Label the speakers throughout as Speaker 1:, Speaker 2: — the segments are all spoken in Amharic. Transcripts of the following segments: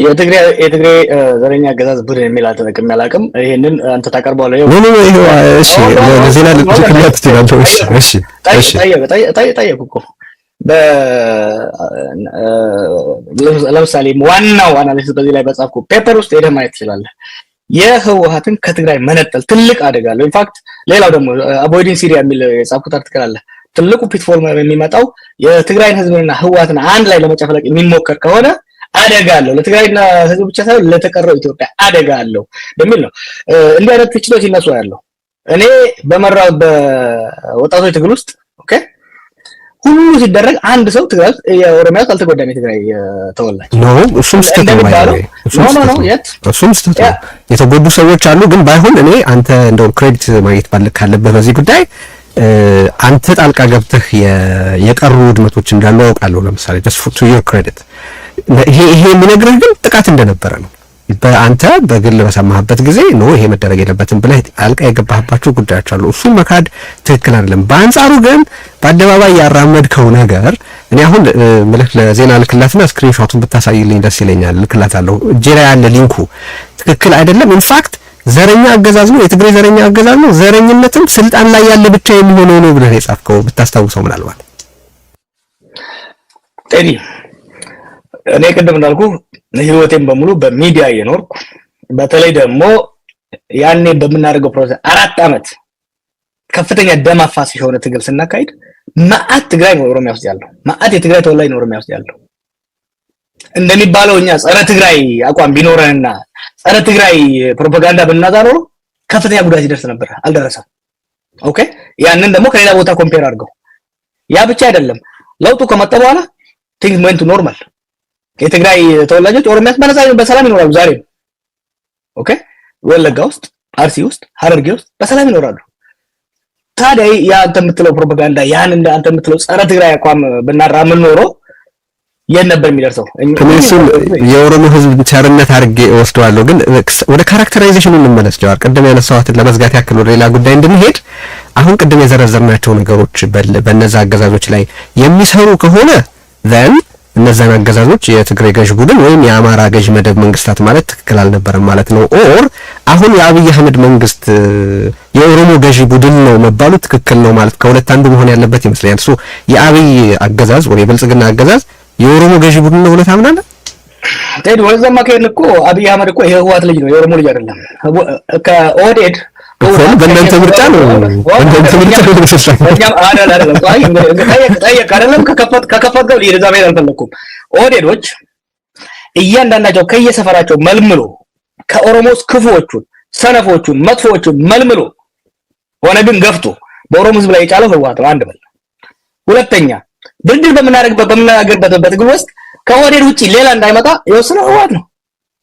Speaker 1: የትግሬ ዘረኛ አገዛዝ ቡድን የሚል አልተጠቅም ያላቅም ይሄንን አንተ ታቀርባለህ
Speaker 2: እሺ ለዜና ልትከላት ትችላለህ እሺ
Speaker 1: ጠየቁ እኮ ለምሳሌ ዋናው አናሊሲስ በዚህ ላይ በጻፍኩ ፔፐር ውስጥ ሄደህ ማየት ትችላለህ የህወሓትን ከትግራይ መነጠል ትልቅ አደጋ አለው ኢንፋክት ሌላው ደግሞ አቮይዲንግ ሲሪያ የሚል የጻፍኩት አርቲክል አለ ትልቁ ፒትፎል የሚመጣው የትግራይን ህዝብና ህወሓትን አንድ ላይ ለመጨፍለቅ የሚሞከር ከሆነ አደጋ አለው ለትግራይና ህዝብ ብቻ ሳይሆን ለተቀረው ኢትዮጵያ አደጋ አለው በሚል ነው እንዲህ አይነት ትችቶች ይነሱ ያለው እኔ በመራው በወጣቶች ትግል ውስጥ ኦኬ ሁሉ ሲደረግ አንድ ሰው ትግራይ የኦሮሚያ አልተጎዳም የትግራይ ተወላጅ
Speaker 2: ነው እሱም ስተት ነው እሱም ስተት ነው የተጎዱ ሰዎች አሉ ግን ባይሆን እኔ አንተ እንደው ክሬዲት ማግኘት ካለበት በዚህ ጉዳይ አንተ ጣልቃ ገብተህ የቀሩ ውድመቶች እንዳሉ አውቃለሁ ለምሳሌ just to your credit ይሄ የሚነግርህ ግን ጥቃት እንደነበረ ነው በአንተ በግል በሰማህበት ጊዜ ነው ይሄ መደረግ የለበትም ብለህ ጣልቃ የገባህባቸው ጉዳዮች አሉ እሱ መካድ ትክክል አይደለም በአንጻሩ ግን በአደባባይ ያራመድከው ነገር እኔ አሁን ምልክ ለዜና ልክላትና ስክሪንሾቱን ብታሳይልኝ ደስ ይለኛል ልክላታለሁ እጄ ላይ ያለ ሊንኩ ትክክል አይደለም ኢንፋክት ዘረኛ አገዛዝ ነው የትግሬ ዘረኛ አገዛዝ ነው ዘረኝነትም ስልጣን ላይ ያለ ብቻ የሚሆነው ነው ብለህ የጻፍከው ብታስታውሰው ምናልባት
Speaker 1: ጤኒ እኔ ቅድም እንዳልኩ ህይወቴን በሙሉ በሚዲያ እየኖርኩ በተለይ ደግሞ ያኔ በመናደርገው ፕሮሰስ 4 አመት ከፍተኛ ደም አፋሳሽ የሆነ ትግል ስናካሂድ ማአት ትግራይ ነው ኦሮሚያ ውስጥ ያለው ማአት የትግራይ ተወላጅ ነው ኦሮሚያ ውስጥ ያለው እንደሚባለው እኛ ጸረ ትግራይ አቋም ቢኖረንና ጸረ ትግራይ ፕሮፓጋንዳ ብናዛረው ከፍተኛ ጉዳት ይደርስ ነበር አልደረሰም ኦኬ ያንን ደግሞ ከሌላ ቦታ ኮምፔር አድርገው ያ ብቻ አይደለም ለውጡ ከመጣ በኋላ things went to normal የትግራይ ተወላጆች ኦሮሚያ ውስጥ በሰላም ይኖራሉ ዛሬ ኦኬ ወለጋ ውስጥ አርሲ ውስጥ ሐረርጌ ውስጥ በሰላም ይኖራሉ ታዲያ ያ አንተ የምትለው ፕሮፓጋንዳ ያን እንደ አንተ የምትለው ጸረ ትግራይ አቋም ብናራምን ኖሮ የነበር የሚደርሰው
Speaker 2: ከነሱም የኦሮሞ ህዝብ ቸርነት አድርጌ ወስደዋለሁ ግን ወደ ካራክተራይዜሽኑ እንመለስ ጀዋር ቀደም ያነሳዋትን ለመዝጋት ያክል ወደ ሌላ ጉዳይ እንድንሄድ አሁን ቀደም የዘረዘርናቸው ነገሮች በእነዛ አገዛዞች ላይ የሚሰሩ ከሆነ then እነዛን አገዛዞች የትግራይ ገዥ ቡድን ወይም የአማራ ገዥ መደብ መንግስታት ማለት ትክክል አልነበረም ማለት ነው ኦር አሁን የአብይ አህመድ መንግስት የኦሮሞ ገዥ ቡድን ነው መባሉ ትክክል ነው ማለት ከሁለት አንዱ መሆን ያለበት ይመስላል እሱ የአብይ አገዛዝ ወይ የብልጽግና አገዛዝ የኦሮሞ ገዥ ቡድን ነው ብለህ ታምናለህ
Speaker 1: ቴዲ ወዘማ ከእኮ አብይ አህመድ እኮ የህወሓት ልጅ ነው የኦሮሞ ልጅ አይደለም ከኦዴድ
Speaker 2: በእናንተ ምርጫ ነው በእናንተ ምርጫ ነው
Speaker 1: በእኛም አይደለም ጠየቅ አይደለም ከከፈትከው ለዛ ማለት አልፈለኩም ኦዴዶች እያንዳንዳቸው ከየሰፈራቸው መልምሎ ከኦሮሞስ ክፉዎቹን ሰነፎቹን መጥፎዎቹን መልምሎ ሆነ ግን ገፍቶ በኦሮሞ ህዝብ ላይ የጫለው ህወሓት ነው አንድ በል ሁለተኛ ድርድር በምናገርበት በትግል ውስጥ ከኦዴድ ውጪ ሌላ እንዳይመጣ የወሰነው ህወሓት ነው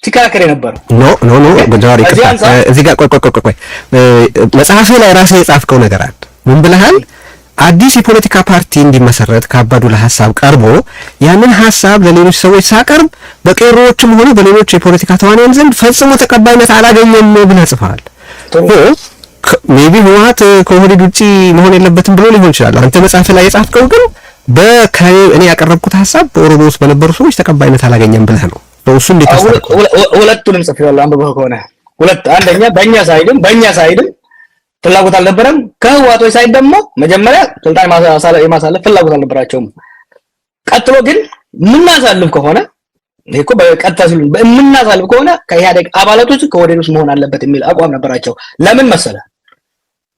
Speaker 1: ሲከራከር ነበር
Speaker 2: ኖ በጃሪ እዚህ ጋር ቆይ መጽሐፍ ላይ ራስህ የጻፍከው ነገር አለ ምን ብለሃል አዲስ የፖለቲካ ፓርቲ እንዲመሰረት ከአባዱላ ሐሳብ ቀርቦ ያንን ሐሳብ ለሌሎች ሰዎች ሳቀርብ በቄሮዎችም ሆነ በሌሎች የፖለቲካ ተዋናያን ዘንድ ፈጽሞ ተቀባይነት አላገኘም ብለህ ጽፈሃል ሜቢ ህወሓት ከኦህዴድ ውጪ መሆን የለበትም ብሎ ሊሆን ይችላል አንተ መጽሐፍ ላይ የጻፍከው ግን እኔ ያቀረብኩት ሐሳብ በኦሮሞ ውስጥ በነበሩ ሰዎች ተቀባይነት አላገኘም ብለህ ነው በእሱ እንዴት አስተካክለው
Speaker 1: ሁለቱንም ጽፌዋለሁ አንብበው ከሆነ ሁለት አንደኛ በእኛ ሳይድም ፍላጎት አልነበረም ከህወሓቶች ሳይድ ደግሞ መጀመሪያ ስልጣን የማሳለፍ ፍላጎት አልነበራቸውም ቀጥሎ ግን ምናሳልፍ ከሆነ እኮ በቀጥታ ሲሉ ምናሳልፍ ከሆነ ከኢህአዴግ አባላቶች ከወዴት ውስጥ መሆን አለበት የሚል አቋም ነበራቸው ለምን መሰለ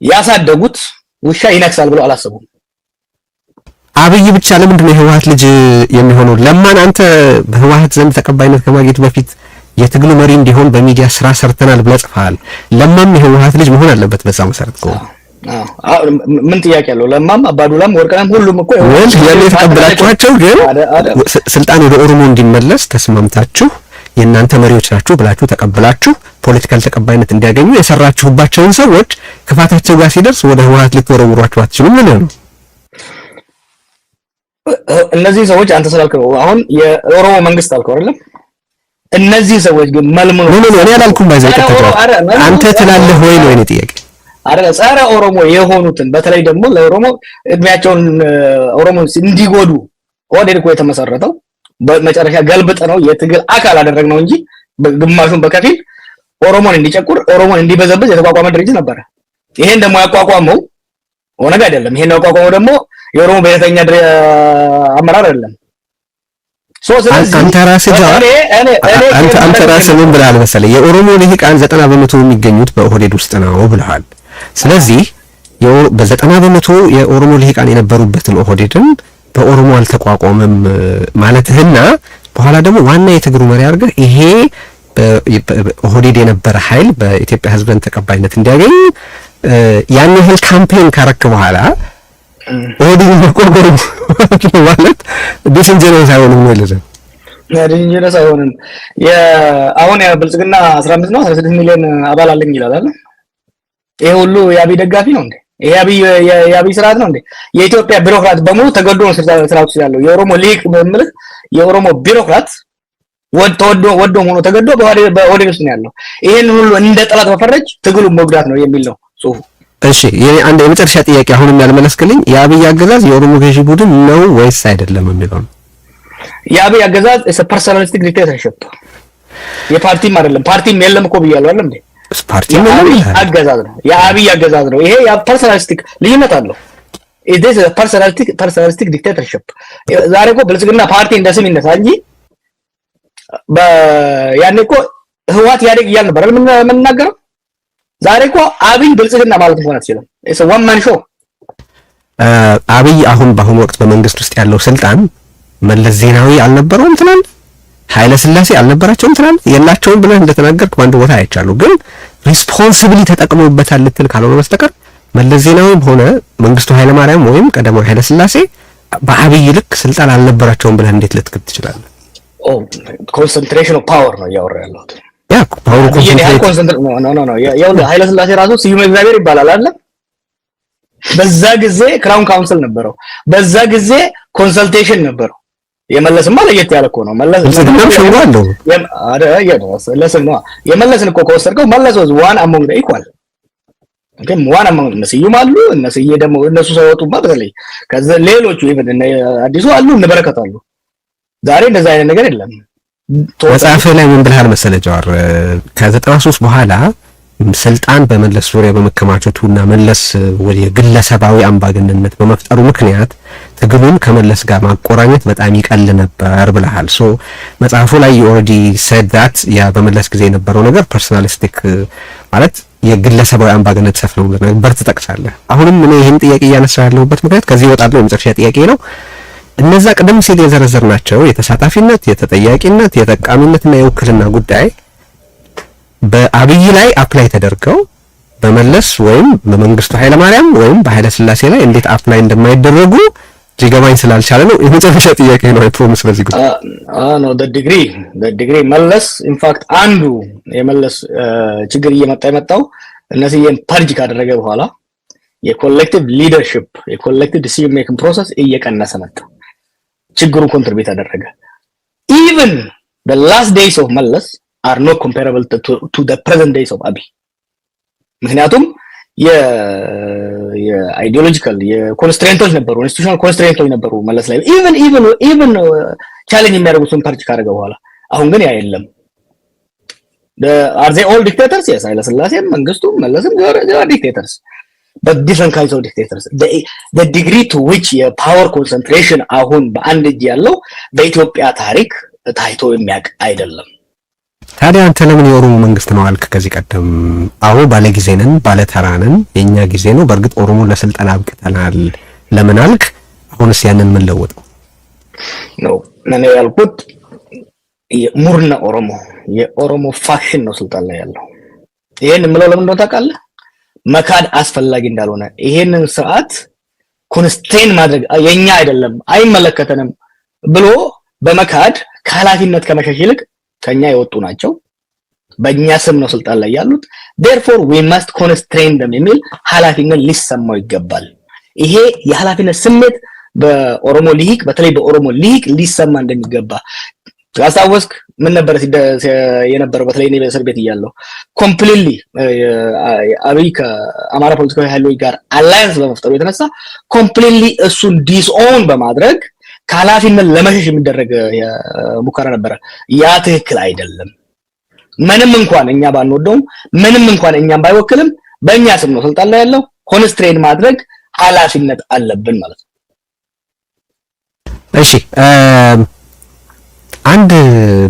Speaker 1: ያሳደጉት ውሻ ይነክሳል ብለው አላሰቡም
Speaker 2: አብይ ብቻ ለምንድን ነው የህወሓት ልጅ የሚሆነው ለማን አንተ በህወሓት ዘንድ ተቀባይነት ከማግኘት በፊት የትግሉ መሪ እንዲሆን በሚዲያ ስራ ሰርተናል ብለህ ጽፈሃል ለማም የህወሓት ልጅ መሆን አለበት በዛ መሰረት ነው
Speaker 1: ምን ጥያቄ አለው ለማም አባዱላም ወርቀናም ሁሉም እኮ
Speaker 2: ተቀበላችኋቸው ግን ስልጣን ወደ ኦሮሞ እንዲመለስ ተስማምታችሁ የእናንተ መሪዎች ናችሁ ብላችሁ ተቀበላችሁ ፖለቲካል ተቀባይነት እንዲያገኙ የሰራችሁባቸውን ሰዎች ክፋታቸው ጋር ሲደርስ ወደ ህወሓት ልትወረውሯቸው አትችሉም ምን ነው
Speaker 1: እነዚህ ሰዎች አንተ ስላልከው አሁን የኦሮሞ መንግስት አልከው አይደለም እነዚህ ሰዎች ግን መልምሎ
Speaker 2: እኔ አላልኩም አንተ ትላለህ ወይ ነው የኔ ጥያቄ
Speaker 1: አይደል ጸረ ኦሮሞ የሆኑትን በተለይ ደግሞ ለኦሮሞ እድሜያቸውን ኦሮሞን እንዲጎዱ ኦዴድ እኮ የተመሰረተው በመጨረሻ ገልብጥ ነው የትግል አካል አደረግነው እንጂ ግማሹን በከፊል ኦሮሞን እንዲጨቁር ኦሮሞን እንዲበዘብዝ የተቋቋመ ድርጅት ነበር። ይሄን ደግሞ ያቋቋመው ኦነግ አይደለም። ይሄን ያቋቋመው ደግሞ የኦሮሞ ብሔረተኛ አመራር አይደለም።
Speaker 2: አንተ ራስህ ምን ብለሃል መሰለህ? የኦሮሞ ልሂቃን 90% የሚገኙት በኦህዴድ ውስጥ ነው ብለሃል። ስለዚህ በ90% የኦሮሞ ልሂቃን የነበሩበትን ኦህዴድን በኦሮሞ አልተቋቋመም ማለትህና በኋላ ደግሞ ዋና የትግሩ መሪ አድርገህ ይሄ በኦህዴድ የነበረ ኃይል በኢትዮጵያ ሕዝብ ተቀባይነት እንዲያገኝ ያን ያህል ካምፔን ካረክ በኋላ ኦህዴድ መቋቋም ማለት ዲስንጀነስ አይሆንም ነው ለዘ
Speaker 1: ዲስንጀነስ አይሆንም። አሁን ብልጽግና 15 ነው 16 ሚሊዮን አባል አለኝ ይላል አይደል? ይሄ ሁሉ የአብይ ደጋፊ ነው እንዴ? ይሄ የአብይ ስርዓት ነው እንዴ? የኢትዮጵያ ቢሮክራት በሙሉ ተገዶ ነው ስርዓቱ ያለው። የኦሮሞ ሊቅ በመምልህ የኦሮሞ ቢሮክራት ወዶ ሆኖ ተገዶ በኦህዴድ ውስጥ ነው ያለው። ይሄን ሁሉ እንደ ጠላት መፈረጅ ትግሉን መጉዳት ነው የሚል ነው ጽሁፉ።
Speaker 2: እሺ አንድ የመጨረሻ ጥያቄ አሁንም ያልመለስክልኝ የአብይ አገዛዝ የኦሮሞ ገዢ ቡድን ነው ወይስ አይደለም የሚለው ነው።
Speaker 1: የአብይ አገዛዝ ፐርሰናሊስቲክ ዲክቴተርሺፕ የፓርቲም አይደለም። ፓርቲም የለም እኮ ብያለሁ አይደል እንዴ?
Speaker 2: ፓርቲም የለም።
Speaker 1: አገዛዝ ነው። የአብይ አገዛዝ ነው። ይሄ ፐርሰናሊስቲክ ልዩነት አለው። it is a personalistic dictatorship። ዛሬ እኮ ብልጽግና ፓርቲ እንደ ስም ይነሳ እንጂ ያኔ እኮ ህወሓት ያደግ እያልን ነበር የምንናገረው። ዛሬ እኮ አብይ ብልጽግና ማለት እንኳን አትችልም። it's a one man show።
Speaker 2: አብይ አሁን በአሁኑ ወቅት በመንግስት ውስጥ ያለው ስልጣን መለስ ዜናዊ አልነበረውም ትላል፣ ኃይለ ሥላሴ አልነበራቸውም ትላል፣ የላቸውም ብለህ እንደተናገርክ በአንድ ቦታ አይቻለሁ። ግን ሪስፖንሲብሊ ተጠቅመውበታል ልትል ካልሆነ በስተቀር መለስ ዜናዊም ሆነ መንግስቱ ኃይለ ማርያም ወይም ቀዳማዊ ኃይለ ሥላሴ በአብይ ልክ ስልጣን አልነበራቸውም ብለህ እንዴት ልትክድ ትችላለህ?
Speaker 1: ኮንሰንትሬሽን ኦፍ ፓወር ነው እያወራ ያለሁት።
Speaker 2: ያ ፓወር
Speaker 1: ኮንሰንትሬሽን ነው። ያው ኃይለ ሥላሴ ራሱ ስዩም እግዚአብሔር ይባላል አይደል? በዛ ጊዜ ክራውን ካውንስል ነበረው። በዛ ጊዜ ኮንሰልቴሽን ነበረው። የመለስማ ለየት ያለ እኮ ነው። የመለስን እኮ ከወሰድከው መለስ was one among the equal ግን ዋና እነ ስዩም አሉ። እነሱ ደግሞ እነሱ ሳይወጡማ በተለይ ከዛ ሌሎቹ ኢቭን እነ አዲሱ አሉ እነ በረከት አሉ። ዛሬ እንደዛ አይነት ነገር የለም።
Speaker 2: መጽሐፍ ላይ ምን ብለሃል መሰለህ ጃዋር? ከ93 በኋላ ስልጣን በመለስ ዙሪያ በመከማቸቱና መለስ ወደ ግለሰባዊ አምባገነንነት በመፍጠሩ ምክንያት ትግሉን ከመለስ ጋር ማቆራኘት በጣም ይቀል ነበር ብለሃል። ሶ መጽሐፉ ላይ ኦልሬዲ said that ያ በመለስ ጊዜ የነበረው ነገር ፐርሰናሊስቲክ ማለት የግለሰባዊ አምባገነን ሰፍነው ነበር ትጠቅሳለህ። አሁንም እኔ ይሄን ጥያቄ እያነሳ ያለሁበት ምክንያት ከዚህ ወጣለው የመጨረሻ ጥያቄ ነው። እነዛ ቀደም ሲል የዘረዘርናቸው የተሳታፊነት፣ የተጠያቂነት፣ የተጠቃሚነትና የውክልና ጉዳይ በአብይ ላይ አፕላይ ተደርገው በመለስ ወይም በመንግስቱ ኃይለ ማርያም ወይም በኃይለ ሥላሴ ላይ እንዴት አፕላይ እንደማይደረጉ ሊገባኝ ስላልቻለ ነው። የመጨረሻ ጥያቄ ነው። አይ ፕሮሚስ በዚህ ጉዳይ
Speaker 1: ነው ዲግሪ መለስ ኢንፋክት አንዱ የመለስ ችግር እየመጣው እነዚህን ፐርጅ ካደረገ በኋላ የኮሌክቲቭ ሊደርሺፕ የኮሌክቲቭ ዲሲዥን ሜኪንግ ፕሮሰስ እየቀነሰ መጣ። ችግሩ ኮንትሪቢዩት አደረገ። ኢቭን the last days of መለስ are not comparable to the present days of አብይ። ምክንያቱም የአይዲዮሎጂካል የኮንስትሬንቶች ነበሩ፣ ኢንስቲትዩሽናል ኮንስትሬንቶች ነበሩ መለስ ላይ ኢቭን ቻሌንጅ የሚያደርጉትን ፓርቲ ካደረገ በኋላ። አሁን ግን ያ የለም። are they all dictators? yes ኃይለ ሥላሴም መንግስቱም መለስም they are dictators but different kinds of dictators. the degree to which የፓወር ኮንሰንትሬሽን አሁን በአንድ እጅ ያለው በኢትዮጵያ ታሪክ ታይቶ የሚያውቅ አይደለም።
Speaker 2: ታዲያ አንተ ለምን የኦሮሞ መንግስት ነው አልክ? ከዚህ ቀደም አሁን ባለ ጊዜ ነን ባለ ተራ ነን የኛ ጊዜ ነው በእርግጥ ኦሮሞ ለስልጣን አብቅተናል ለምን አልክ? አሁንስ ያንን ምን ለወጠው
Speaker 1: ነው? እኔ ያልኩት ሙርና የኦሮሞ ፋክሽን ነው ስልጣን ላይ ያለው። ይሄን ምለው ለምን ነው ታውቃለህ? መካድ አስፈላጊ እንዳልሆነ ይሄንን ስርዓት ኮንስትሬን ማድረግ የኛ አይደለም አይመለከተንም ብሎ በመካድ ከኃላፊነት ከመሸሽ ይልቅ ከኛ የወጡ ናቸው በእኛ ስም ነው ስልጣን ላይ ያሉት therefore we must constrain them የሚል ኃላፊነት ሊሰማው ይገባል። ይሄ የኃላፊነት ስሜት በኦሮሞ ሊቅ በተለይ በኦሮሞ ሊቅ ሊሰማ እንደሚገባ ያሳወስክ ምን ነበር የነበረው? በተለይ እኔ በእስር ቤት እያለሁ ኮምፕሊትሊ አብይ ከአማራ ፖለቲካዊ ኃይሎች ጋር አላያንስ በመፍጠሩ የተነሳ ኮምፕሊትሊ እሱን ዲስኦን በማድረግ ከኃላፊነት ለመሸሽ የሚደረግ ሙከራ ነበረ። ያ ትክክል አይደለም። ምንም እንኳን እኛ ባንወደውም ምንም እንኳን እኛም ባይወክልም በእኛ ስም ነው ስልጣን ላይ ያለው። ኮንስትሬን ማድረግ ኃላፊነት አለብን ማለት ነው።
Speaker 2: እሺ አንድ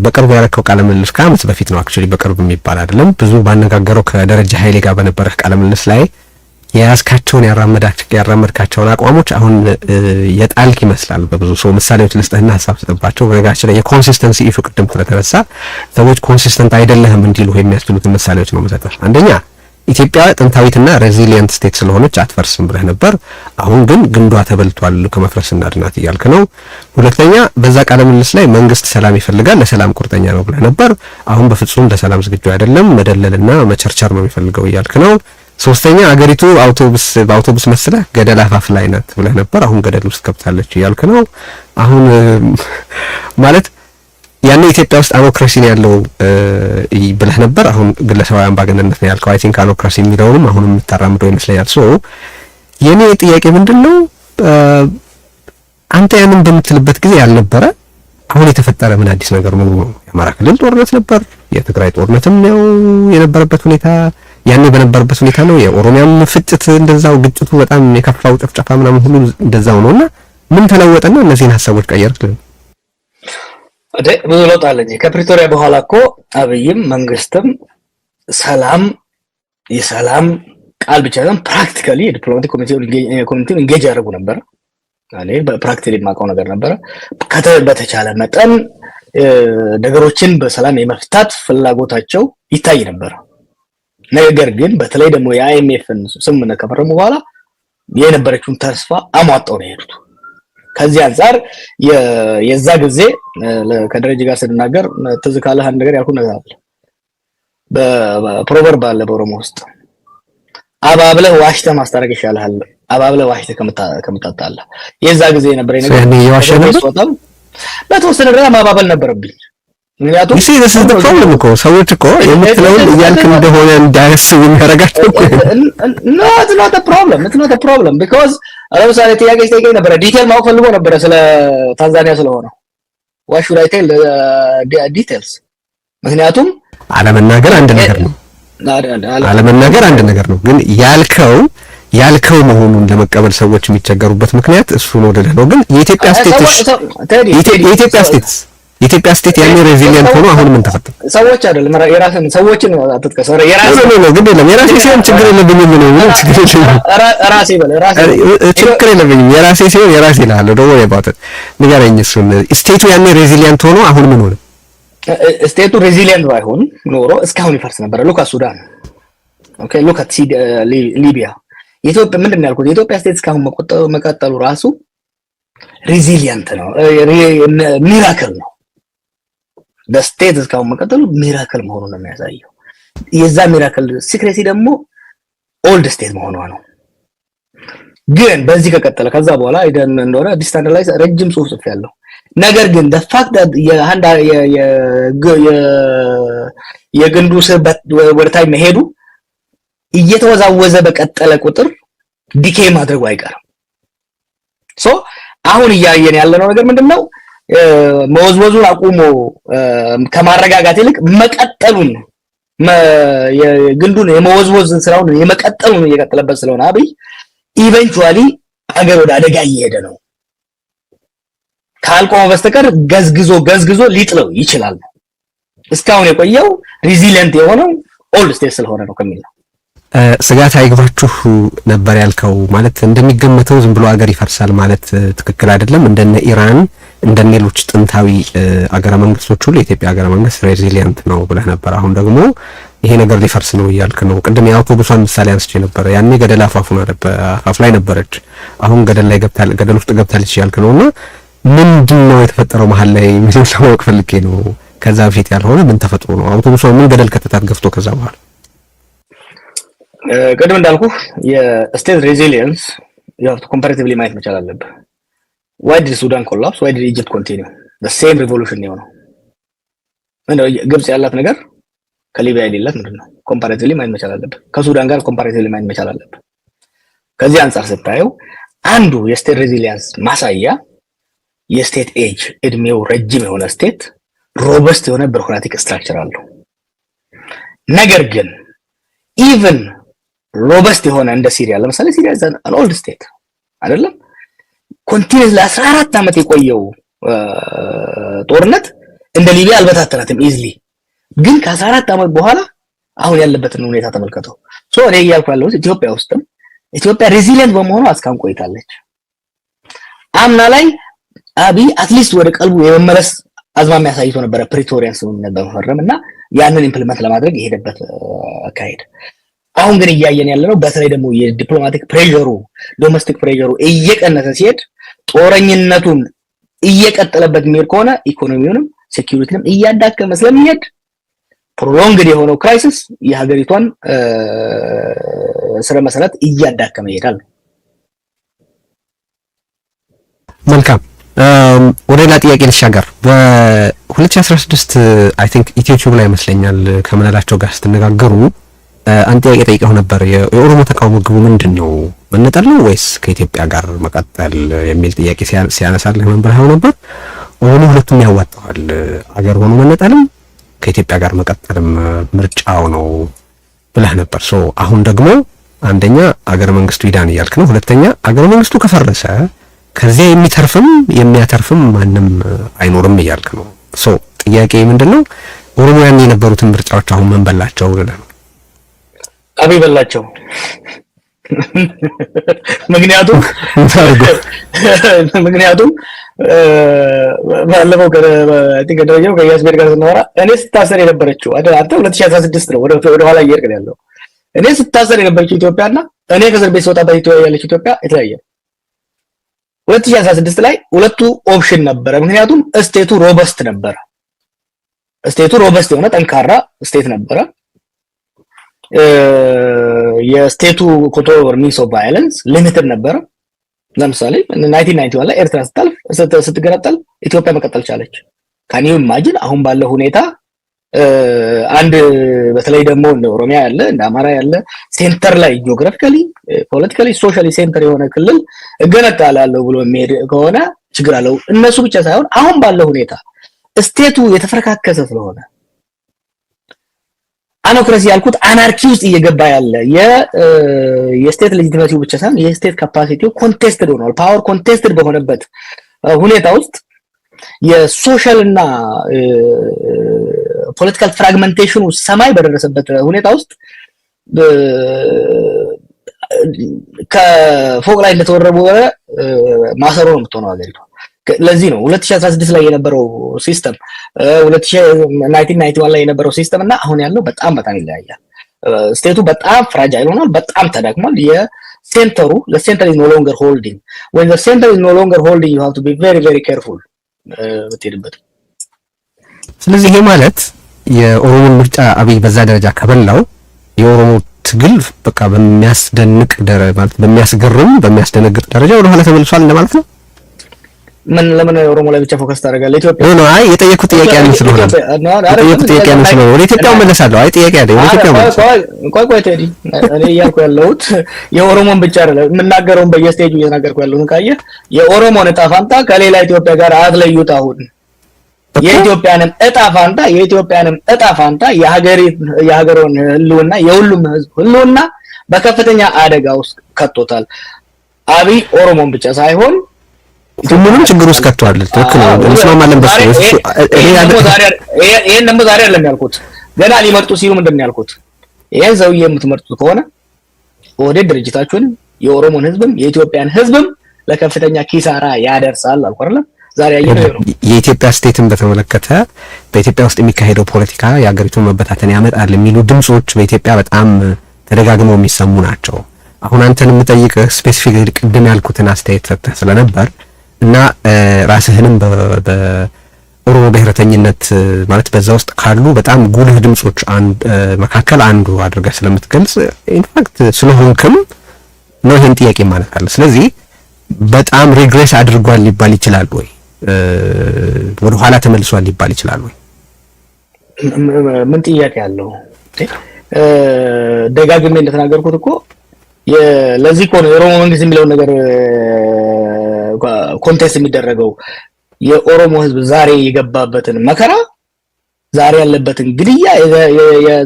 Speaker 2: በቅርቡ ያረከው ቃለ ምልልስ ከዓመት በፊት ነው አክቹሊ በቅርቡ የሚባል አይደለም። ብዙ ባነጋገረው ከደረጃ ኃይሌ ጋር በነበረው ቃለ ምልልስ ላይ የያዝካቸውን ያራመድካቸውን አቋሞች አሁን የጣልክ ይመስላል። በብዙ ሰው ምሳሌዎች ልስጥህና ሐሳብ ስጥባቸው። በነገራችን ላይ የኮንሲስተንሲ ኢሹ ቅድም ስለተነሳ ሰዎች ኮንሲስተንት አይደለህም እንዲሉ የሚያስችሉትን ምሳሌዎች ነው የምሰጥህ። አንደኛ ኢትዮጵያ ጥንታዊትና ሬዚሊየንት ስቴት ስለሆነች አትፈርስም ብለህ ነበር። አሁን ግን ግንዷ ተበልቷል ከመፍረስ እናድናት እያልክ ነው። ሁለተኛ በዛ ቃለ ምልልስ ላይ መንግስት ሰላም ይፈልጋል ለሰላም ቁርጠኛ ነው ብለህ ነበር። አሁን በፍጹም ለሰላም ዝግጁ አይደለም መደለልና መቸርቸር ነው የሚፈልገው እያልክ ነው። ሶስተኛ አገሪቱ በአውቶቡስ መስለህ ገደል አፋፍ ላይ ናት ብለህ ነበር። አሁን ገደል ውስጥ ገብታለች እያልክ ነው። አሁን ማለት ያኔ ኢትዮጵያ ውስጥ አኖክራሲ ነው ያለው ብለህ ነበር። አሁን ግለሰባዊ አምባገነንነት ነው ያልከው። አይ ቲንክ አኖክራሲ የሚለውንም አሁን የምታራምደው ይመስለኛል። ሶ የኔ ጥያቄ ምንድነው አንተ ያንን በምትልበት ጊዜ ያልነበረ አሁን የተፈጠረ ምን አዲስ ነገር ነው? የአማራ ክልል ጦርነት ነበር፣ የትግራይ ጦርነትም ነው የነበረበት ሁኔታ ያኔ በነበረበት ሁኔታ ነው። የኦሮሚያም ፍጭት እንደዛው ግጭቱ በጣም የከፋው ጭፍጨፋ ምናምን ሁሉ እንደዛው ነውና ምን ተለወጠና እነዚህን ሀሳቦች ቀየርክ?
Speaker 1: ብዙ ለውጥ አለ እንጂ ከፕሪቶሪያ በኋላ እኮ አብይም መንግስትም የሰላም ቃል ብቻ ሳይሆን ፕራክቲካሊ የዲፕሎማቲክ ኮሚኒቲውን ኢንጌጅ ያደርጉ ነበር። እኔ በፕራክቲካሊ የማውቀው ነገር ነበረ። በተቻለ መጠን ነገሮችን በሰላም የመፍታት ፍላጎታቸው ይታይ ነበር። ነገር ግን በተለይ ደግሞ የአይኤምኤፍን ስምምነት ከፈረሙ በኋላ የነበረችውን ተስፋ አሟጠው ነው የሄዱት። ከዚህ አንፃር የዛ ጊዜ ከደረጃ ጋር ስንናገር ትዝ ካለህ አንድ ነገር ያልኩት ነገር አለ። በፕሮቨርብ አለ በኦሮሞ ውስጥ አባብለህ ዋሽተህ ማስታረቅ ይሻልሃል አባብለህ ዋሽተህ ከምታጣላህ። የዛ ጊዜ የነበረ ነገር በተወሰነ ደረጃ ማባበል ነበረብኝ። ምክንያቱም
Speaker 2: ሰዎች እኮ የምትለውን እያልክ እንደሆነ እንዳያስቡ የሚያደርጋቸው እኮ
Speaker 1: it's not a problem because ለምሳሌ ጥያቄ ጠይቀኝ ነበረ። ዲቴል ማወቅ ፈልጎ ነበረ ስለ ታንዛኒያ ስለሆነ why should I tell the details? ምክንያቱም
Speaker 2: አለመናገር አንድ ነገር ነው ግን ያልከው መሆኑን ለመቀበል ሰዎች የሚቸገሩበት ምክንያት እሱ ነው ነው። ግን የኢትዮጵያ ስቴት ያኔ ሬዚሊየንት ሆኖ አሁን ምን ተፈጠረ?
Speaker 1: ሰዎች አይደለም የራስን ሰዎችን አትጥቀስ።
Speaker 2: የራስን ነው ግን የራሴ ሲሆን ችግር የለብኝም ነው ችግር የለብኝም። የራሴ ሲሆን የራሴ እልሃለሁ። ደግሞ የባተ ንገረኝ። እሱን ስቴቱ ያኔ ሬዚሊየንት ሆኖ አሁን ምን ሆነ?
Speaker 1: ስቴቱ ሬዚሊየንት ባይሆን ኖሮ እስካሁን ይፈርስ ነበር። ሉክ አት ሱዳን፣ ኦኬ ሉክ አት ሊቢያ። የኢትዮጵያ ምንድን ነው ያልኩት? የኢትዮጵያ ስቴት እስካሁን መቀጠሉ ራሱ ሬዚሊየንት ነው፣ ሚራክል ነው። በስቴት እስካሁን መቀጠሉ ሚራክል መሆኑን ነው የሚያሳየው። የዛ ሚራክል ሲክሬሲ ደግሞ ኦልድ ስቴት መሆኗ ነው። ግን በዚህ ከቀጠለ ከዛ በኋላ አይደን እንደሆነ ዲስታንድ ላይ ረጅም ጽሁፍ ጽፌያለሁ። ነገር ግን the fact that የግንዱ ስር ወደታይ መሄዱ እየተወዛወዘ በቀጠለ ቁጥር ዲኬ ማድረጉ አይቀርም። ሶ አሁን እያየን ያለነው ነገር ምንድነው? መወዝወዙን አቁሞ ከማረጋጋት ይልቅ መቀጠሉን የግንዱን የመወዝወዝን ስራውን የመቀጠሉን እየቀጠለበት ስለሆነ አብይ ኢቨንቹዋሊ አገር ወደ አደጋ እየሄደ ነው። ካልቆመ በስተቀር ገዝግዞ ሊጥለው ይችላል። እስካሁን የቆየው ሬዚሊየንት የሆነው ኦልድ ስቴት ስለሆነ ነው ከሚል ነው።
Speaker 2: ስጋት አይግባችሁ ነበር ያልከው። ማለት እንደሚገመተው ዝም ብሎ አገር ይፈርሳል ማለት ትክክል አይደለም። እንደነ ኢራን እንደነ ሌሎች ጥንታዊ አገረ መንግስቶች ሁሉ የኢትዮጵያ አገረ መንግስት ሬዚሊየንት ነው ብለህ ነበር። አሁን ደግሞ ይሄ ነገር ሊፈርስ ነው እያልክ ነው። ቅድም የአውቶቡሷን ምሳሌ አንስቼ ነበር። ያኔ ገደል አፋፍ ላይ ነበረች፣ አሁን ገደል ውስጥ ገብታለች እያልክ ነውና ምንድነው የተፈጠረው መሀል ላይ? ምን ለማወቅ ፈልጌ ነው። ከዛ በፊት ያልሆነ ምን ተፈጥሮ ነው? አውቶቡሷ ምን ገደል ከተታት ገፍቶ ከዛ በኋላ
Speaker 1: ቅድም እንዳልኩ የስቴት ሬዚሊየንስ ያው ኮምፓራቲቭሊ ማየት መቻል አለብህ። why did Sudan collapse? Why did Egypt continue? the same revolution ነው። ግብጽ ያላት ነገር ከሊቢያ የሌላት ምንድነው? ኮምፓራቲቭሊ ማየት መቻል አለብህ። ከሱዳን ጋር ኮምፓራቲቭሊ ማየት መቻል አለብህ። ከዚህ አንፃር ስታየው አንዱ የስቴት ሬዚሊየንስ ማሳያ የስቴት ኤጅ እድሜው ረጅም የሆነ ስቴት ሮበስት የሆነ ቢሮክራቲክ ስትራክቸር አለው። ነገር ግን ኢቭን ሮበስት የሆነ እንደ ሲሪያ ለምሳሌ ሲሪያ አን ኦልድ ስቴት አይደለም ኮንቲኒስ ለ14 ዓመት የቆየው ጦርነት እንደ ሊቢያ አልበታተናትም ኢዝሊ። ግን ከ14 ዓመት በኋላ አሁን ያለበትን ሁኔታ ተመልከተው። እኔ እያልኩ ያለሁት ኢትዮጵያ ውስጥም ኢትዮጵያ ሬዚሊየንት በመሆኑ አስካም ቆይታለች። አምና ላይ አብይ አትሊስት ወደ ቀልቡ የመመለስ አዝማሚያ ያሳይቶ ነበረ ፕሪቶሪያን ስምምነት በመፈረም እና ያንን ኢምፕሊመንት ለማድረግ የሄደበት አካሄድ። አሁን ግን እያየን ያለነው በተለይ ደግሞ የዲፕሎማቲክ ፕሬሸሩ ዶሜስቲክ ፕሬሸሩ እየቀነሰ ሲሄድ ጦረኝነቱን እየቀጠለበት የሚሄድ ከሆነ ኢኮኖሚውንም ሴኩሪቲንም እያዳከመ ስለሚሄድ ፕሮሎንግድ የሆነው ክራይሲስ የሀገሪቷን ስረ መሰረት እያዳከመ ይሄዳል። መልካም
Speaker 2: ወደ ሌላ ጥያቄ ልሻገር። በ2016 አይ ቲንክ ኢትዮቹብ ላይ ይመስለኛል ከመላላቸው ጋር ስትነጋገሩ አንድ ጥያቄ ጠይቀው ነበር። የኦሮሞ ተቃውሞ ግቡ ምንድነው? መነጠል ነው ወይስ ከኢትዮጵያ ጋር መቀጠል የሚል ጥያቄ ሲያነሳልህ ምን ብለኸው ነበር? ኦሮሞ ሁለቱም ያዋጣዋል፣ አገር ሆኖ መነጠልም ከኢትዮጵያ ጋር መቀጠልም ምርጫው ነው ብለህ ነበር። አሁን ደግሞ አንደኛ አገር መንግስቱ ይዳን እያልክ ነው፣ ሁለተኛ አገር መንግስቱ ከፈረሰ ከዚያ የሚተርፍም የሚያተርፍም ማንም አይኖርም እያልክ ነው። ጥያቄ ምንድነው? ኦሮሞ ያን የነበሩትን ምርጫዎች አሁን ምን በላቸው ብለህ ነው?
Speaker 1: አብይ በላቸው። ምክንያቱም ባለፈው ከደረጃው ከያስቤድ ጋር ስናወራ እኔ ስታሰር የነበረችው አንተ 2016 ነው ወደ ኋላ እየሄድክ ያለው። እኔ ስታሰር የነበረችው ኢትዮጵያና እኔ ከእስር ቤት ስወጣበት ያለች ኢትዮጵያ የተለያየ ነው። 2016 ላይ ሁለቱ ኦፕሽን ነበረ። ምክንያቱም ስቴቱ ሮበስት ነበረ። ስቴቱ ሮበስት የሆነ ጠንካራ ስቴት ነበረ። የስቴቱ ኮንትሮል ሚንስ ኦፍ ቫዮለንስ ሊሚትድ ነበረ። ለምሳሌ 1991 ላይ ኤርትራ ስትገነጠል ኢትዮጵያ መቀጠል ቻለች። ካን ዩ ኢማጂን አሁን ባለው ሁኔታ አንድ በተለይ ደግሞ እንደ ኦሮሚያ ያለ እንደ አማራ ያለ ሴንተር ላይ ጂኦግራፊካሊ ፖለቲካሊ ሶሻሊ ሴንተር የሆነ ክልል እገነጣላለሁ ብሎ የሚሄድ ከሆነ ችግር አለው። እነሱ ብቻ ሳይሆን አሁን ባለው ሁኔታ ስቴቱ የተፈረካከሰ ስለሆነ አኖክራሲ ያልኩት አናርኪ ውስጥ እየገባ ያለ የስቴት ሌጂቲማሲው ብቻ ሳይሆን የስቴት ካፓሲቲው ኮንቴስትድ ሆኗል። ፓወር ኮንቴስትድ በሆነበት ሁኔታ ውስጥ የሶሻል እና ፖለቲካል ፍራግመንቴሽኑ ሰማይ በደረሰበት ሁኔታ ውስጥ ከፎቅ ላይ እንደተወረወረ ማሰሮ ነው የምትሆነው ሀገሪቷ። ለዚህ ነው 2016 ላይ የነበረው ሲስተም 1991 ላይ የነበረው ሲስተም እና አሁን ያለው በጣም ይለያያል። ስቴቱ በጣም ፍራጃይል ሆኗል፣ በጣም ተዳክሟል። የሴንተሩ ለሴንተር is no longer holding. When the center is no longer holding, you have to be very very careful ብትሄድበት።
Speaker 2: ስለዚህ ይሄ ማለት የኦሮሞን ምርጫ አብይ በዛ ደረጃ ከበላው የኦሮሞ ትግል በቃ በሚያስደንቅ ደረጃ ማለት በሚያስገርም በሚያስደነግጥ ደረጃ ወደ ኋላ ተመልሷል እንደማለት ነው።
Speaker 1: ለምን ኦሮሞ ላይ ብቻ ፎከስ ታደርጋለህ? ኢትዮጵያ
Speaker 2: ነው። አይ የጠየኩት ጥያቄ ያለው ስለሆነ ወደ ኢትዮጵያው መለሳለሁ። አይ ጥያቄ አይደል? ወደ ኢትዮጵያው መለሳለሁ። ቆይ ቴዲ፣ እኔ እያልኩ ያለሁት የኦሮሞን ብቻ አይደለም የምናገረውን በየስቴጁ እየተናገርኩ ያለሁት ካየህ የኦሮሞን እጣ ፋንታ ከሌላ ኢትዮጵያ ጋር አትለዩት። አሁን የኢትዮጵያንም እጣ ፋንታ የሀገሩን ህልውና የሁሉም ህዝብ ህልውና በከፍተኛ አደጋ ውስጥ ከቶታል። አብይ ኦሮሞን ብቻ ሳይሆን ሁሉንም ችግር ውስጥ ከቷል። ትክክል ነው። እንስማማለን። ይሄን ደግሞ ዛሬ አይደለም ያልኩት፣ ገና ሊመርጡ ሲሉ ምንድን ነው ያልኩት? ይሄን ሰውዬ የምትመርጡት ከሆነ ወደ ድርጅታችሁን የኦሮሞን ህዝብም የኢትዮጵያን ህዝብም ለከፍተኛ ኪሳራ ያደርሳል አልኩ አይደል? ዛሬ ያየነው የኢትዮጵያ ስቴትን በተመለከተ በኢትዮጵያ ውስጥ የሚካሄደው ፖለቲካ የሀገሪቱን መበታተን ያመጣል የሚሉ ድምጾች በኢትዮጵያ በጣም ተደጋግመው የሚሰሙ ናቸው። አሁን አንተን የምጠይቅህ ስፔሲፊክ ቅድም ያልኩትን አስተያየት ሰጥተህ ስለነበር እና ራስህንም በኦሮሞ ብሔረተኝነት ማለት በዛ ውስጥ ካሉ በጣም ጉልህ ድምጾች መካከል አንዱ አድርገህ ስለምትገልጽ ኢንፋክት ስለሆንክም ነው ይሄን ጥያቄ ማለት አለ። ስለዚህ በጣም ሪግሬስ አድርጓል ሊባል ይችላል ወይ? ወደ ኋላ ተመልሷል ሊባል ይችላል ወይ?
Speaker 1: ምን ጥያቄ አለው? ደጋግሜ እንደተናገርኩት እኮ ለዚህ እኮ ነው የኦሮሞ መንግስት የሚለውን ነገር ኮንቴስት የሚደረገው። የኦሮሞ ህዝብ ዛሬ የገባበትን መከራ ዛሬ ያለበትን ግድያ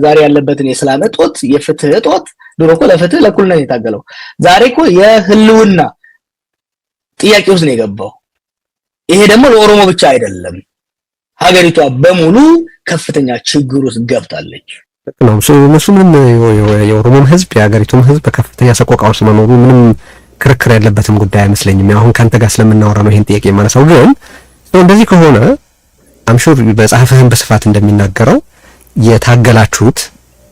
Speaker 1: ዛሬ ያለበትን የሰላም እጦት የፍትህ እጦት ድሮ እኮ ለፍትህ ለእኩልነት የታገለው ዛሬ እኮ የህልውና ጥያቄ ውስጥ ነው የገባው። ይሄ ደግሞ ለኦሮሞ ብቻ አይደለም፣ ሀገሪቷ በሙሉ ከፍተኛ ችግር ውስጥ ገብታለች
Speaker 2: ነው። እነሱ ምንም የኦሮሞም ህዝብ የሀገሪቱም ህዝብ በከፍተኛ ሰቆቃ ውስጥ መኖሩ ምንም ክርክር ያለበትም ጉዳይ አይመስለኝም። አሁን ካንተ ጋር ስለምናወራ ነው ይሄን ጥያቄ የማነሳው። ግን እንደዚህ ከሆነ አምሹር በጻፈህም በስፋት እንደሚናገረው የታገላችሁት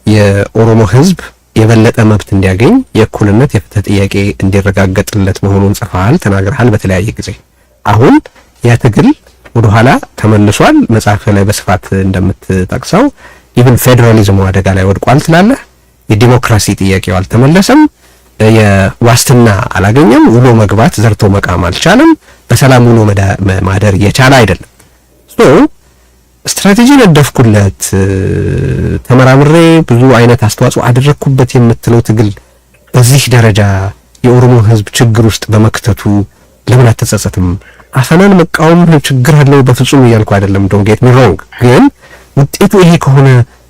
Speaker 2: የኦሮሞ ህዝብ የበለጠ መብት እንዲያገኝ የእኩልነት የፍትህ ጥያቄ እንዲረጋገጥለት መሆኑን ጽፈሃል፣ ተናግረሃል በተለያየ ጊዜ። አሁን ያ ትግል ወደ ኋላ ተመልሷል። መጽሐፍህ ላይ በስፋት እንደምትጠቅሰው ኢቭን ፌደራሊዝሙ አደጋ ላይ ወድቋል ትላለህ። የዲሞክራሲ ጥያቄው አልተመለሰም። የዋስትና አላገኘም። ውሎ መግባት ዘርቶ መቃም አልቻለም። በሰላም ውሎ ማደር የቻለ አይደለም። ስትራቴጂ ነደፍኩለት፣ ተመራምሬ ብዙ አይነት አስተዋጽኦ አደረኩበት የምትለው ትግል በዚህ ደረጃ የኦሮሞ ህዝብ ችግር ውስጥ በመክተቱ ለምን አትጸጸትም? አፈናን መቃወም ችግር አለው በፍጹም እያልኩ አይደለም። ዶንት ጌት ሚ ሮንግ። ግን ውጤቱ ይሄ ከሆነ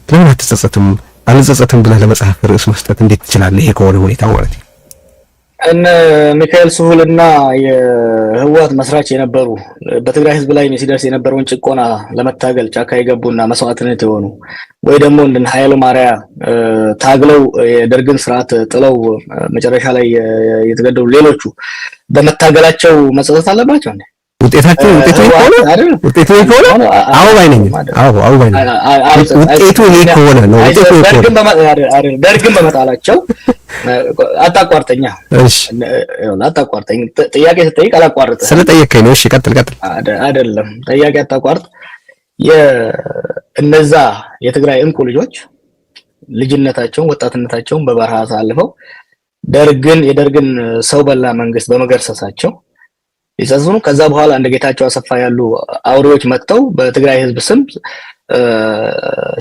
Speaker 2: ለምን አትጸጸትም? አልጸጸትም ብለህ ለመጽሐፍ ርዕስ መስጠት እንዴት ትችላለህ? ይሄ ከሆነ ሁኔታው ማለት ነው።
Speaker 1: እነ ሚካኤል ስሁልና የህወሓት መስራች የነበሩ በትግራይ ህዝብ ላይ ሲደርስ የነበረውን ጭቆና ለመታገል ጫካ የገቡና መስዋዕትነት የሆኑ ወይ ደግሞ እንደ ኃይሉ ማርያ ታግለው የደርግን ስርዓት ጥለው መጨረሻ ላይ የተገደሉ ሌሎቹ በመታገላቸው መጸጸት አለባቸው እንዴ? ውጤቱ ይሄ ከሆነ አዎ ባይነኝ። ውጤቱ ይሄ ከሆነ ነው። ደርግን በመጣላቸው አታቋርጠኛ። እሺ አታቋርጠኝ። ጥያቄ ስትጠይቅ አላቋርጥ ስለጠየቀኝ ነው። እሺ ቀጥል። አይደለም ጥያቄ አታቋርጥ። እነዛ የትግራይ እንቁ ልጆች ልጅነታቸውን ወጣትነታቸውን በበረሃ አሳልፈው የደርግን ሰው በላ መንግስት በመገርሰሳቸው ይጸጽኑ። ከዛ በኋላ እንደ ጌታቸው አሰፋ ያሉ አውሬዎች መጥተው በትግራይ ህዝብ ስም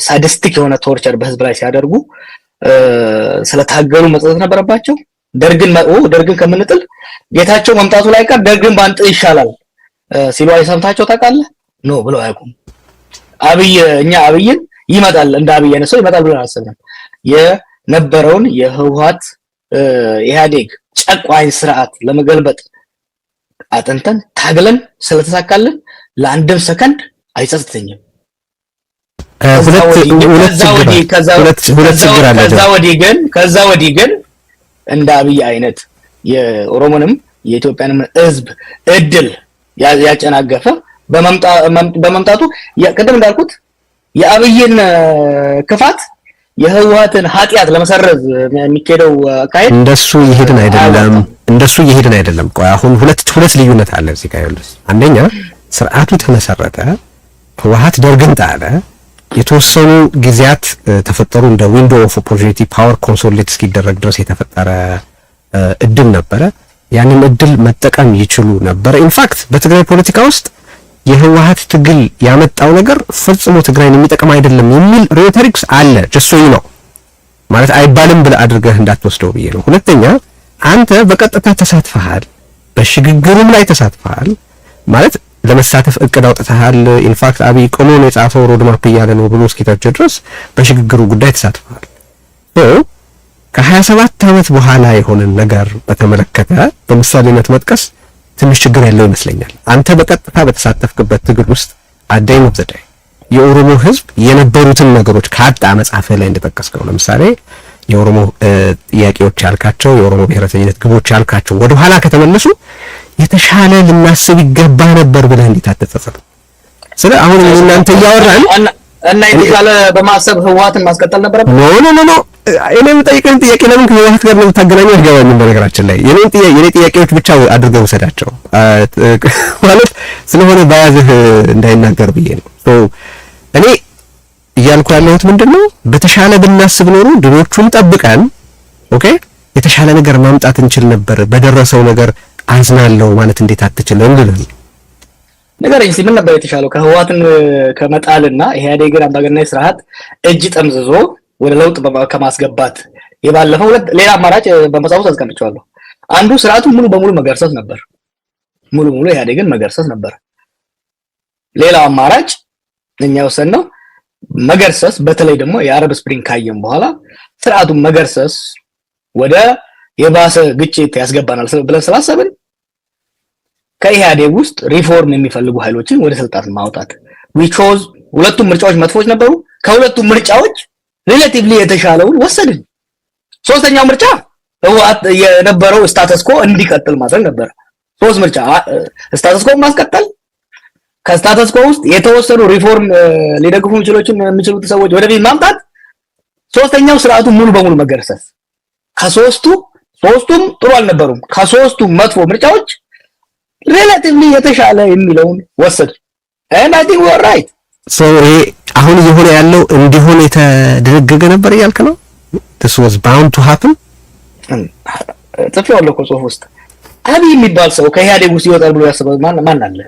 Speaker 1: ሳዲስቲክ የሆነ ቶርቸር በህዝብ ላይ ሲያደርጉ ስለታገሉ መጸጸት ነበረባቸው። ደርግን ከምንጥል ጌታቸው መምጣቱ ላይ ቀር ደርግን ባንጥል ይሻላል ሲሉ አይሰምታቸው ታውቃለህ? ኖ ብለው አያውቁም። እኛ አብይን ይመጣል እንደ አብይ አይነት ሰው ይመጣል ብለን አላሰብንም። የነበረውን የህወሓት ኢህአዴግ ጨቋኝ ስርዓት ለመገልበጥ አጥንተን ታግለን ስለተሳካልን ለአንድም ሰከንድ አይጸጽተኝም። ከዛ ወዲህ ግን እንደ አብይ አይነት የኦሮሞንም የኢትዮጵያንም ህዝብ እድል ያጨናገፈ በመምጣቱ ቅድም እንዳልኩት የአብይን ክፋት የህወሓትን ኃጢያት ለመሰረዝ የሚካሄደው አካሄድ እንደሱ ይሄድን አይደለም። ቆይ አሁን ሁለት ልዩነት አለ እዚህ ጋር ያሉት። አንደኛ ስርዓቱ ተመሰረተ፣ ህወሓት ደርግን ጣለ፣ የተወሰኑ ጊዜያት ተፈጠሩ፣ እንደ ዊንዶ ኦፍ ኦፖርቹኒቲ ፓወር ኮንሶሊዴት እስኪደረግ ድረስ የተፈጠረ እድል ነበረ። ያንን እድል መጠቀም ይችሉ ነበር። ኢንፋክት በትግራይ ፖለቲካ ውስጥ የህወሓት ትግል ያመጣው ነገር ፈጽሞ ትግራይን የሚጠቅም አይደለም የሚል ሬቶሪክስ አለ። ጀሶይ ነው ማለት አይባልም ብለህ አድርገህ እንዳትወስደው ብዬ ነው። ሁለተኛ አንተ በቀጥታ ተሳትፈሃል፣ በሽግግሩም ላይ ተሳትፈሃል ማለት ለመሳተፍ እቅድ አውጥተሃል። ኢንፋክት አብይ ቆሞ ነው የጻፈው ሮድማፕ እያለ ነው ብሎ እስኪታች ድረስ በሽግግሩ ጉዳይ ተሳትፈሃል። ከ27 ዓመት በኋላ የሆነን ነገር በተመለከተ በምሳሌነት መጥቀስ ትንሽ ችግር ያለው ይመስለኛል። አንተ በቀጥታ በተሳተፍክበት ትግል ውስጥ አዳኝ ወዘዳይ የኦሮሞ ህዝብ የነበሩትን ነገሮች ካጣ መጽሐፍ ላይ እንደተጠቀስከው ለምሳሌ የኦሮሞ ጥያቄዎች ያልካቸው የኦሮሞ ብሔረተኝነት ግቦች ያልካቸው ወደ ኋላ ከተመለሱ የተሻለ ልናስብ ይገባ ነበር ብለህ እንዴት አትጸጸት? ስለ አሁን እናንተ እያወራን እና የተሻለ በማሰብ ህወሓትን ማስቀጠል ነበር። ኖ እኔ የምጠይቀኝ ጥያቄ ለምን ከህወሓት ጋር ነው ታገናኘው? አይገባኝም። በነገራችን ላይ የኔ ጥያቄዎች ብቻ አድርገው ወሰዳቸው ማለት ስለሆነ ባያዝህ እንዳይናገር ብዬ ነው። እኔ እያልኩ ያለሁት ምንድነው በተሻለ ብናስብ ኖሮ ድሮቹን ጠብቀን የተሻለ ነገር ማምጣት እንችል ነበር። በደረሰው ነገር አዝናለሁ ማለት እንዴት አትችልም ልልህ ነገርኝ። ምን ነበር የተሻለው ከህወሓትን ከመጣልና ኢህአዴግን አምባገነናዊ ስርዓት እጅ ጠምዝዞ ወደ ለውጥ ከማስገባት የባለፈው ሌላ አማራጭ በመጽሐፉ አስቀምጫለሁ። አንዱ ስርዓቱን ሙሉ በሙሉ መገርሰስ ነበር። ሙሉ ኢህአዴግን መገርሰስ ነበር። ሌላው አማራጭ እኛ ወሰነው መገርሰስ፣ በተለይ ደግሞ የአረብ ስፕሪንግ ካየን በኋላ ስርዓቱን መገርሰስ ወደ የባሰ ግጭት ያስገባናል ብለን ስላሰብን ከኢህአዴግ ውስጥ ሪፎርም የሚፈልጉ ኃይሎችን ወደ ስልጣን ማውጣት we chose ሁለቱም ምርጫዎች መጥፎች ነበሩ። ከሁለቱም ምርጫዎች ሪሌቲቭሊ የተሻለውን ወሰድን። ሶስተኛው ምርጫ የነበረው ስታተስ ኮ እንዲቀጥል ማድረግ ነበር። ሶስት ምርጫ ስታተስ ኮ ማስቀጠል፣ ከስታተስ ኮ ውስጥ የተወሰኑ ሪፎርም ሊደግፉ የሚችሉት ሰዎች ወደፊት ማምጣት፣ ሶስተኛው ስርዓቱ ሙሉ በሙሉ መገርሰስ። ሶስቱም ጥሩ አልነበሩም። ከሶስቱ መጥፎ ምርጫዎች ሪሌቲቭሊ የተሻለ የሚለውን ወሰድ and I think we are right
Speaker 2: so አሁን እየሆነ ያለው እንዲሆን የተደነገገ ነበር እያልክ ነው? this was bound to happen
Speaker 1: ተፈውሎ ጽሁፍ ውስጥ አብይ የሚባል ሰው ከኢህአዴግ ውስጥ ይወጣል ብሎ ያስባል ማን አለ?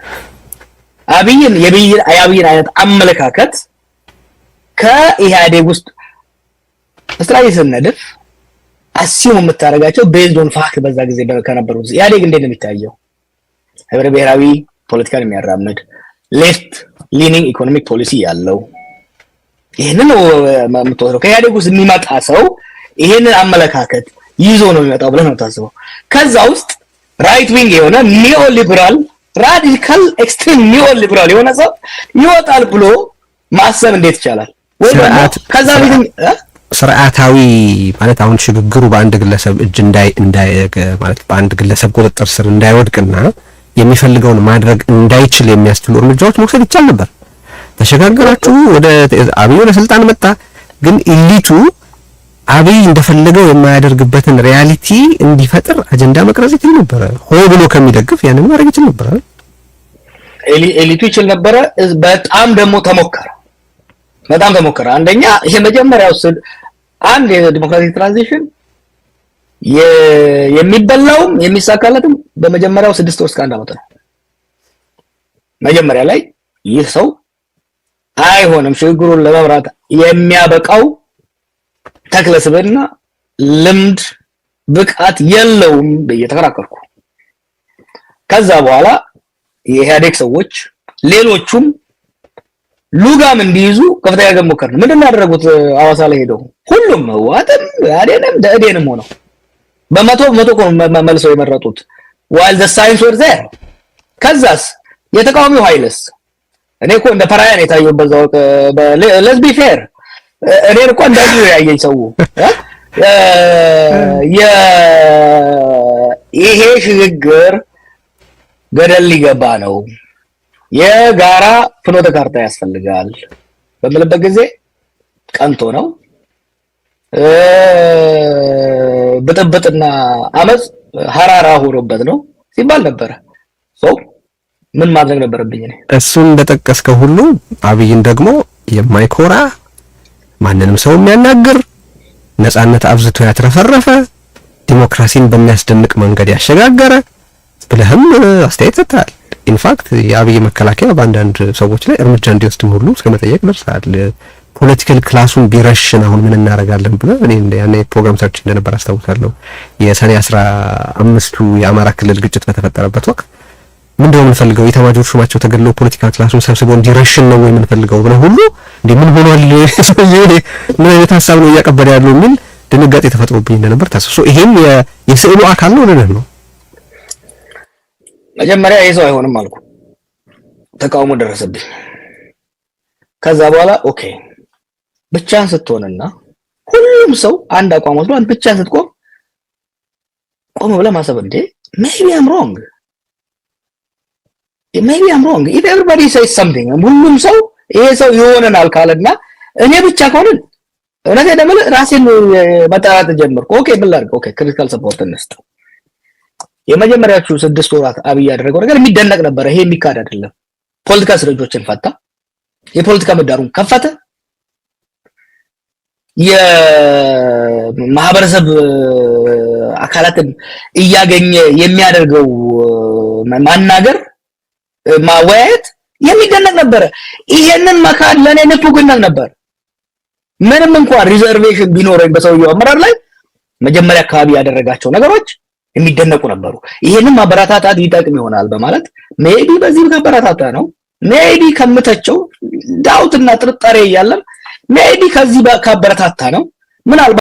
Speaker 1: የአብይን አይነት አመለካከት ከኢህአዴግ ውስጥ ስትራቴጂ ስነድፍ አሲሙ የምታረጋቸው based on fact በዛ ጊዜ ከነበሩ ኢህአዴግ እንዴት ነው የሚታየው? ህብረ ብሔራዊ ፖለቲካን የሚያራምድ ሌፍት ሊኒንግ ኢኮኖሚክ ፖሊሲ ያለው ይሄንን ነው የምትወስደው። ከኢህአዴግ ውስጥ የሚመጣ ሰው ይሄንን አመለካከት ይዞ ነው የሚመጣው ብለህ ነው ታስበው። ከዛ ውስጥ ራይት ዊንግ የሆነ ኒኦ ሊበራል ራዲካል ኤክስትሪም ኒኦ ሊበራል የሆነ ሰው ይወጣል ብሎ ማሰብ እንዴት ይቻላል? ወይ ከዛ ቢሆን
Speaker 2: ስርዓታዊ ማለት አሁን ሽግግሩ በአንድ ግለሰብ እጅ እንዳይ ማለት በአንድ ግለሰብ ቁጥጥር ስር እንዳይወድቅና የሚፈልገውን ማድረግ እንዳይችል የሚያስችሉ እርምጃዎች መውሰድ ይቻል ነበር። ተሸጋገራችሁ ወደ አብይ ወደ ስልጣን መጣ። ግን ኢሊቱ አብይ እንደፈለገው የማያደርግበትን ሪያሊቲ እንዲፈጥር አጀንዳ መቅረጽ ይችል ነበር። ሆይ ብሎ ከሚደግፍ ያንን ማድረግ ይችል ነበር።
Speaker 1: ኢሊቱ ይችል ነበር። በጣም ደግሞ ተሞከረ። አንደኛ ይሄ መጀመሪያው አንድ የዲሞክራቲክ ትራንዚሽን የሚበላውም የሚሳካለትም በመጀመሪያው 6 ወር እስከ 1 አመት ነው። መጀመሪያ ላይ ይህ ሰው አይሆንም ሽግግሩን ለመምራት የሚያበቃው ተክለስብና ልምድ ብቃት የለውም በየተከራከርኩ። ከዛ በኋላ የኢህአዴግ ሰዎች ሌሎቹም ሉጋም እንዲይዙ ከፍተኛ ገም ሞከር ነው። ምንድነው ያደረጉት? አዋሳ ላይ ሄደው ሁሉም ዋተም ያዴንም ደእዴንም ሆነው በመቶ መልሰው የመረጡት while the signs were there። ከዛስ የተቃዋሚው ኃይልስ እኔ እኮ እንደ ፓራያን የታየው በዛው let's be fair እኔ እኮ እንደዚህ ያየኝ ሰው ይሄ ሽግግር ገደል ሊገባ ነው፣ የጋራ ፍኖተ ካርታ ያስፈልጋል በምልበት ጊዜ ቀንቶ ነው ብጥብጥና አመጽ ሐራራ ሆኖበት ነው ሲባል ነበር። ምን ማድረግ ነበረብኝ እኔ?
Speaker 2: እሱን እንደጠቀስከው ሁሉ አብይን ደግሞ የማይኮራ ማንንም ሰው የሚያናግር ነፃነት አብዝቶ ያትረፈረፈ ዲሞክራሲን በሚያስደንቅ መንገድ ያሸጋገረ ብለህም አስተያየት ሰጥተሃል። ኢንፋክት የአብይ መከላከያ በአንዳንድ ሰዎች ላይ እርምጃ እንዲወስድም ሁሉ እስከመጠየቅ ደርሰሃል። ፖለቲካል ክላሱን ቢረሽን አሁን ምን እናደርጋለን ብለህ እኔ ያኔ ፕሮግራም ሰርች እንደነበር አስታውሳለሁ። የሰኔ 15ቱ የአማራ ክልል ግጭት በተፈጠረበት ወቅት ምንድነው የምንፈልገው? የኤታማዦር ሹማቸው ተገድለው ፖለቲካል ክላሱን ሰብስበው እንዲረሽን ነው ወይ የምንፈልገው ብለው ሁሉ እንዴ ምን ሆኗል ሰውዬው ምን አይነት ሀሳብ ነው እያቀበለ ያለው የሚል ድንጋጤ ተፈጥሮብኝ እንደነበር ታስሶ ይሄም የስዕሉ አካል ነው ለነህ ነው።
Speaker 1: መጀመሪያ ይሄ ሰው አይሆንም አልኩ፣ ተቃውሞ ደረሰብኝ። ከዛ በኋላ ኦኬ ብቻን ስትሆንና ሁሉም ሰው አንድ አቋም ወስዶ አንተ ብቻን ስትቆም ቆም ብለህ ማሰብ እንዴ maybe I'm wrong if everybody says something ሁሉም ሰው ይሄ ሰው ይሆነናል ካለና እኔ ብቻ ከሆነን እኔ ደግሞ ራሴን መጣራት ጀመርኩ። ኦኬ ብላርክ ኦኬ ክሪቲካል ሰፖርት እንስጥ። የመጀመሪያዎቹ 6 ወራት አብይ ያደረገው ነገር የሚደነቅ ነበር። ይሄ የሚካድ አይደለም። ፖለቲካ እስረኞችን ፈታ፣ የፖለቲካ ምህዳሩን ከፈተ፣ የማህበረሰብ አካላትን እያገኘ የሚያደርገው ማናገር ማወያየት የሚደነቅ ነበር። ይሄንን መካድ ለኔ ንፉግነት ነበር። ምንም እንኳን ሪዘርቬሽን ቢኖረኝ በሰውየው አመራር ላይ መጀመሪያ አካባቢ ያደረጋቸው ነገሮች የሚደነቁ ነበሩ። ይሄንን ማበረታታት ይጠቅም ይሆናል በማለት ሜቢ በዚህ ማበረታታ ነው ሜዲ ከምተቸው ዳውትና ጥርጣሬ እያለን ሜዲ ከዚህ ካበረታታ ነው ምናልባት